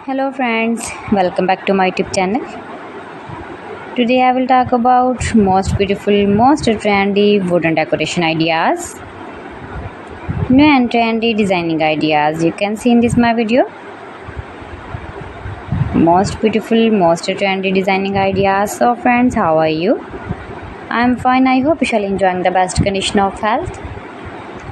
Hello friends, welcome back to my YouTube channel. Today I will talk about most beautiful, most trendy wooden decoration ideas. New and trendy designing ideas you can see in this my video. Most beautiful, most trendy designing ideas. So friends, how are you? I am fine. I hope you shall enjoying the best condition of health.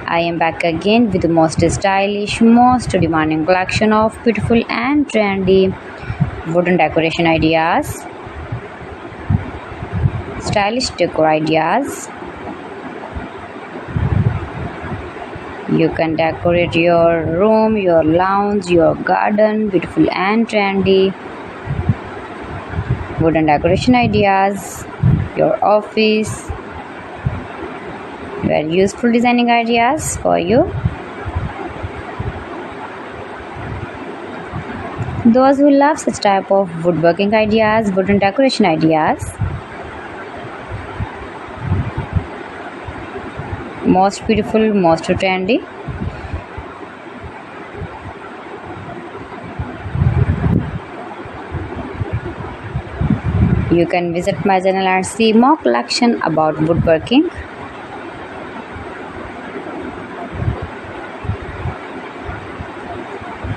I am back again with the most stylish, most demanding collection of beautiful and trendy wooden decoration ideas, stylish decor ideas. You can decorate your room, your lounge, your garden, beautiful and trendy wooden decoration ideas, your office. Very useful designing ideas for you. Those who love such type of woodworking ideas, wooden decoration ideas. Most beautiful, most trendy. You can visit my channel and see more collection about woodworking.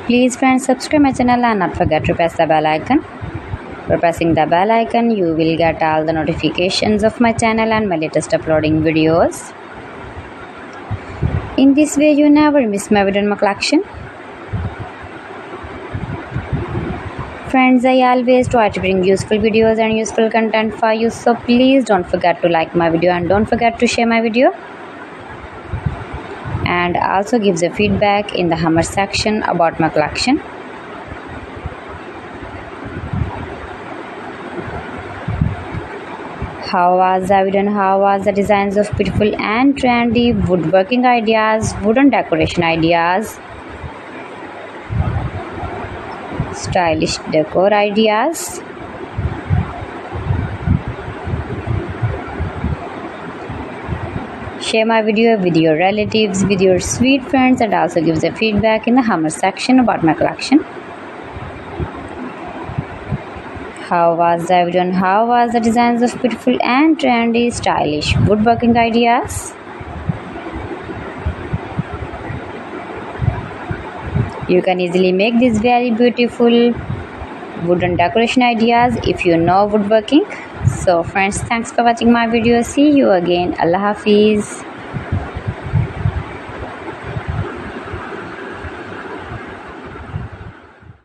Please friends, subscribe my channel and not forget to press the bell icon. By pressing the bell icon, you will get all the notifications of my channel and my latest uploading videos. In this way, you never miss my video in my collection. Friends, I always try to bring useful videos and useful content for you, so please don't forget to like my video and don't forget to share my video. And also gives a feedback in the comment section about my collection. How was the video and how was the designs of beautiful and trendy woodworking ideas, wooden decoration ideas, stylish decor ideas. Share my video with your relatives, with your sweet friends, and also gives a feedback in the comment section about my collection. How was the video and how was the designs of beautiful and trendy stylish woodworking ideas? You can easily make these very beautiful wooden decoration ideas if you know woodworking. So friends, thanks for watching my video. See you again. Allah Hafiz.